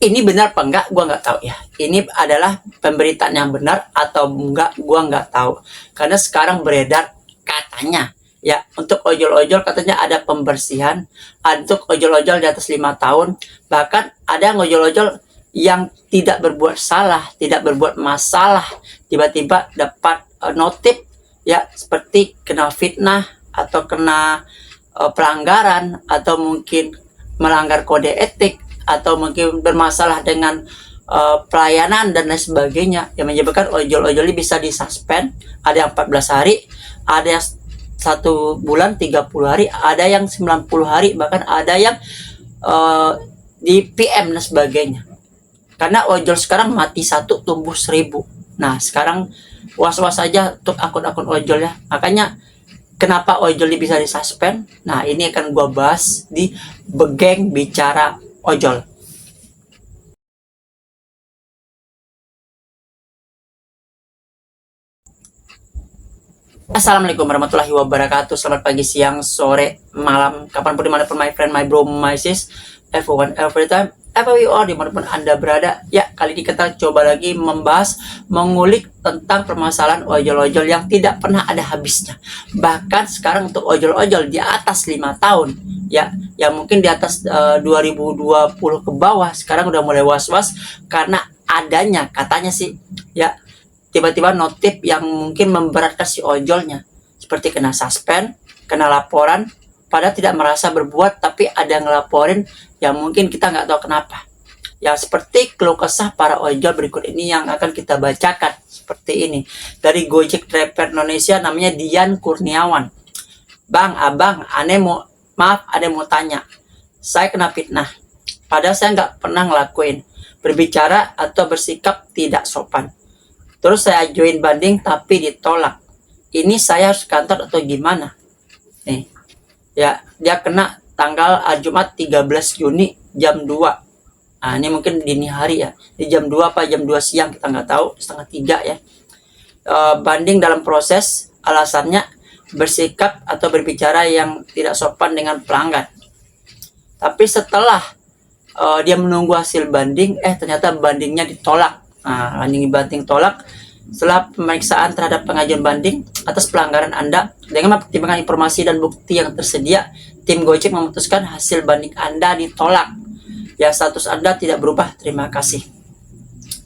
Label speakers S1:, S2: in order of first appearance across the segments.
S1: Ini benar apa enggak, gua nggak tahu ya. Ini adalah pemberitaan yang benar atau enggak, gua nggak tahu. Karena sekarang beredar katanya, ya, untuk ojol-ojol katanya ada pembersihan, untuk ojol-ojol di atas 5 tahun, bahkan ada ojol-ojol yang tidak berbuat salah, tidak berbuat masalah, tiba-tiba dapat notif, ya, seperti kena fitnah atau kena pelanggaran, atau mungkin melanggar kode etik, atau mungkin bermasalah dengan pelayanan dan lain sebagainya, yang menyebabkan ojol-ojol ini bisa disuspend. Ada yang 14 hari, ada yang 1 bulan 30 hari, ada yang 90 hari, bahkan ada yang di PM dan sebagainya. Karena ojol sekarang mati satu tumbuh 1000. Nah, sekarang was-was saja untuk akun-akun ojol ya. Makanya kenapa ojol ini bisa disuspend? Nah, ini akan gua bahas di Begeng Bicara Ojol. Assalamualaikum warahmatullahi wabarakatuh. Selamat pagi, siang, sore, malam, kapanpun dimanapun my friend, my bro, my sis, everyone, every time, ever you are, dimanapun Anda berada. Ya, kali ini kita coba lagi mengulik tentang permasalahan ojol-ojol yang tidak pernah ada habisnya. Bahkan sekarang untuk ojol-ojol di atas 5 tahun, ya, yang mungkin di atas 2020 ke bawah, sekarang udah mulai was-was karena adanya, katanya sih, ya, tiba-tiba notif yang mungkin memberatkan si ojolnya, seperti kena suspend, kena laporan, padahal tidak merasa berbuat, tapi ada yang ngelaporin yang mungkin kita nggak tahu kenapa. Ya, seperti keluh kesah para ojol berikut ini yang akan kita bacakan. Seperti ini, dari Gojek Driver Indonesia, namanya Dian Kurniawan. Bang, abang, aneh mau tanya, saya kena fitnah, padahal saya nggak pernah ngelakuin, berbicara atau bersikap tidak sopan. Terus saya ajuin banding tapi ditolak. Ini saya harus kantor atau gimana? Nih, ya, dia kena tanggal Jumat 13 Juni jam 2. Nah, ini mungkin dini hari ya. Di jam 2 apa jam 2 siang, kita nggak tahu, setengah 3 ya. Banding dalam proses, alasannya bersikap atau berbicara yang tidak sopan dengan pelanggan. Tapi setelah dia menunggu hasil banding, ternyata bandingnya ditolak. Nah, banding tolak. Setelah pemeriksaan terhadap pengajuan banding atas pelanggaran Anda, dengan mempertimbangkan informasi dan bukti yang tersedia, tim Gojek memutuskan hasil banding Anda ditolak. Ya, status Anda tidak berubah. Terima kasih.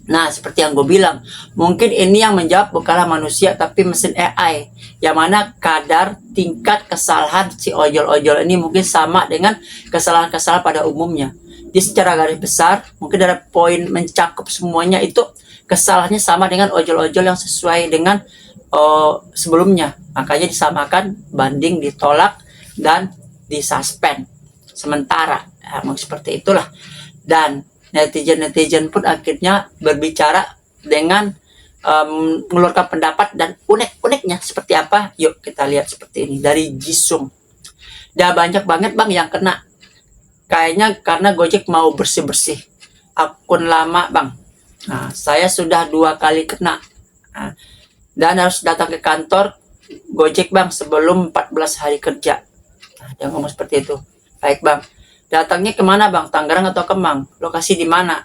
S1: Nah, seperti yang gue bilang, mungkin ini yang menjawab bukanlah manusia tapi mesin AI, yang mana kadar tingkat kesalahan si ojol-ojol ini mungkin sama dengan kesalahan-kesalahan pada umumnya. Di secara garis besar, mungkin dari poin mencakup semuanya itu kesalahannya sama dengan ojol-ojol yang sesuai dengan sebelumnya. Makanya disamakan, banding ditolak dan disuspend sementara. Emang seperti itulah. Dan netizen pun akhirnya berbicara dengan mengeluarkan pendapat, dan unek-uneknya seperti apa? Yuk kita lihat seperti ini dari Jisung. Udah banyak banget bang yang kena. Kayaknya karena Gojek mau bersih-bersih akun lama bang. Nah, saya sudah 2 kali kena. Nah, dan harus datang ke kantor Gojek bang sebelum 14 hari kerja. Nah, dia ngomong seperti itu. Baik bang. Datangnya kemana bang? Tangerang atau Kemang? Lokasi di mana?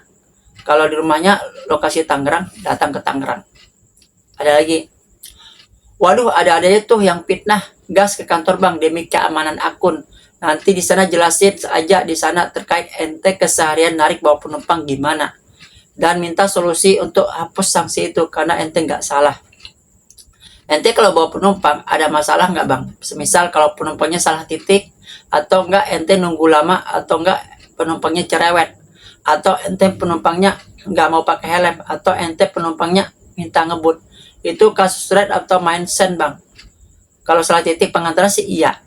S1: Kalau di rumahnya lokasi Tangerang, datang ke Tangerang. Ada lagi. Waduh, ada-adanya tuh yang fitnah gas ke kantor bang demi keamanan akun. Nanti di sana jelasin aja di sana terkait ente keseharian narik bawa penumpang gimana. Dan minta solusi untuk hapus sanksi itu karena ente nggak salah. Ente kalau bawa penumpang ada masalah nggak bang? Semisal kalau penumpangnya salah titik, atau enggak ente nunggu lama, atau enggak penumpangnya cerewet, atau ente penumpangnya nggak mau pakai helm, atau ente penumpangnya minta ngebut. Itu kasus ride atau mindset bang. Kalau salah titik pengantaran sih iya,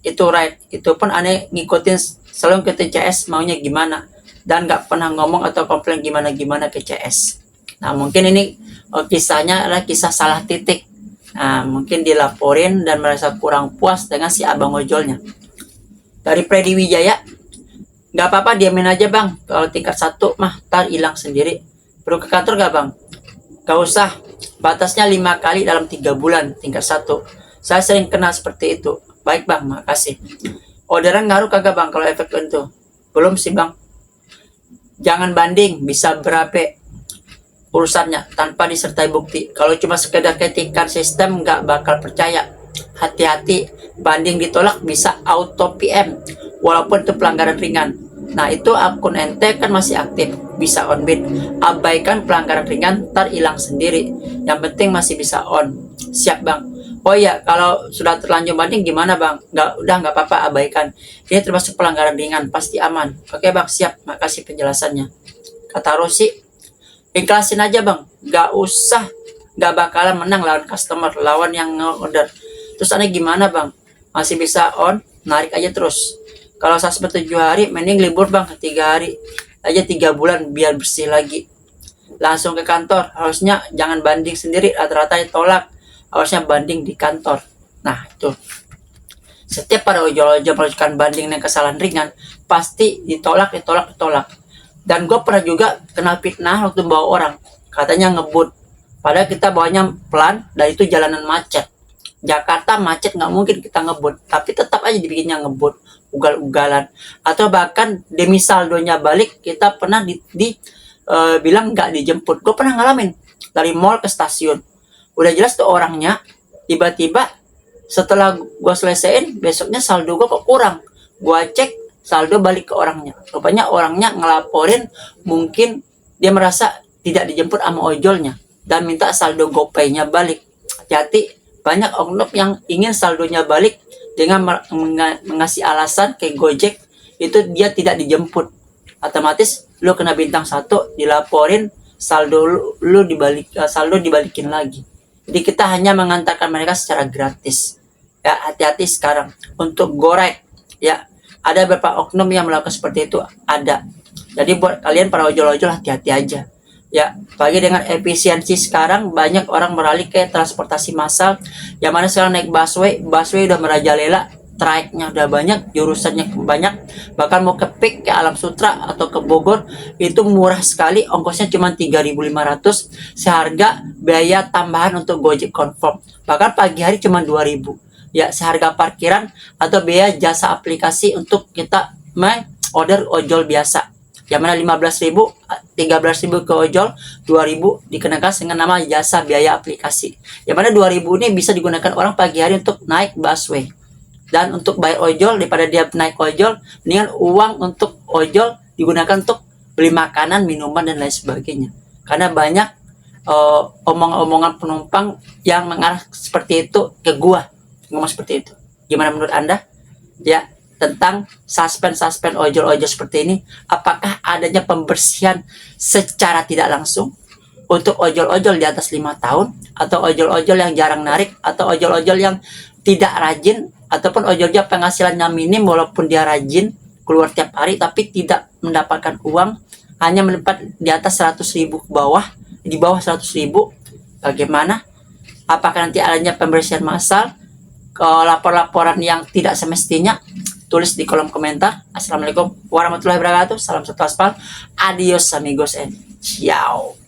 S1: itu ride. Itu pun aneh ngikutin, selalu ngikutin CS maunya gimana, dan nggak pernah ngomong atau komplain gimana-gimana ke CS. Nah, mungkin ini kisahnya adalah kisah salah titik. Nah, mungkin dilaporin dan merasa kurang puas dengan si abang ojolnya. Dari Freddy Wijaya, nggak apa-apa diamin aja bang, kalau tingkat 1 mah tar hilang sendiri. Perlu ke kantor nggak bang? Gak usah, batasnya 5 kali dalam 3 bulan tingkat 1. Saya sering kena seperti itu. Baik bang, makasih. Orderan ngaruh kagak bang kalau efek itu? Belum sih bang. Jangan banding, bisa berapa urusannya tanpa disertai bukti. Kalau cuma sekedar kritikan sistem nggak bakal percaya. Hati-hati, banding ditolak bisa auto PM walaupun itu pelanggaran ringan. Nah itu akun ente kan masih aktif, bisa on bid. Abaikan pelanggaran ringan, ntar hilang sendiri. Yang penting masih bisa on. Siap bang. Oh iya, kalau sudah terlanjur banding gimana bang? Nggak apa-apa, abaikan. Ini termasuk pelanggaran ringan, pasti aman. Oke bang, siap. Makasih penjelasannya. Kata Rosi, ikhlasin aja bang, nggak bakalan menang lawan customer, lawan yang nge-order. Terus aneh gimana bang? Masih bisa on, narik aja terus. Kalau suspend 7 hari, mending libur bang, 3 hari aja, 3 bulan biar bersih lagi. Langsung ke kantor, harusnya jangan banding sendiri, rata-rata ditolak. Harusnya banding di kantor. Nah itu, setiap para ojol-ojol melakukan banding dengan kesalahan ringan, pasti ditolak. Dan gue pernah juga kena fitnah waktu bawa orang, katanya ngebut. Padahal kita bawanya pelan, dan itu jalanan macet. Jakarta macet, nggak mungkin kita ngebut, tapi tetap aja dibikinnya ngebut, ugal-ugalan. Atau bahkan demi saldonya balik, kita pernah bilang nggak dijemput. Gue pernah ngalamin dari mall ke stasiun. Udah jelas tuh orangnya, tiba-tiba setelah gue selesaiin, besoknya saldo gue kok kurang. Gue cek, saldo balik ke orangnya. Rupanya orangnya ngelaporin, mungkin dia merasa tidak dijemput sama ojolnya dan minta saldo GoPay-nya balik. Hati-hati, banyak oknum yang ingin saldonya balik dengan mengasih alasan kayak Gojek, itu dia tidak dijemput. Otomatis lu kena bintang 1, dilaporin, saldo dibalikin lagi. Jadi kita hanya mengantarkan mereka secara gratis. Ya, hati-hati sekarang untuk gorek. Ya, ada beberapa oknum yang melakukan seperti itu, ada. Jadi buat kalian para ojol-ojol, hati-hati aja. Ya, apalagi dengan efisiensi sekarang, banyak orang beralih ke transportasi massal. Yang mana sekarang naik busway udah merajalela, tracknya udah banyak, jurusannya banyak. Bahkan mau ke PIK, ke Alam Sutra atau ke Bogor, itu murah sekali, ongkosnya cuma 3.500 seharga biaya tambahan untuk Gojek Confirm. Bahkan pagi hari cuma 2.000. Ya, seharga parkiran atau biaya jasa aplikasi untuk kita order ojol biasa. Yang mana 15.000, 13.000 ke ojol, 2.000 dikenakan dengan nama jasa biaya aplikasi. Yang mana 2.000 ini bisa digunakan orang pagi hari untuk naik busway. Dan untuk bayar ojol, daripada dia naik ojol, mendingan uang untuk ojol digunakan untuk beli makanan, minuman, dan lain sebagainya. Karena banyak omong-omongan penumpang yang mengarah seperti itu ke gua. Ngomong seperti itu. Gimana menurut Anda? Ya, tentang suspend ojol-ojol seperti ini, apakah adanya pembersihan secara tidak langsung untuk ojol-ojol di atas 5 tahun, atau ojol-ojol yang jarang narik, atau ojol-ojol yang tidak rajin, ataupun ojolnya penghasilannya minim walaupun dia rajin keluar tiap hari tapi tidak mendapatkan uang, hanya mendapat di atas 100.000 ke bawah, di bawah 100.000. Bagaimana? Apakah nanti adanya pembersihan massal, lapor-laporan yang tidak semestinya? Tulis di kolom komentar. Assalamualaikum warahmatullahi wabarakatuh. Salam satu aspal. Adios amigos and ciao.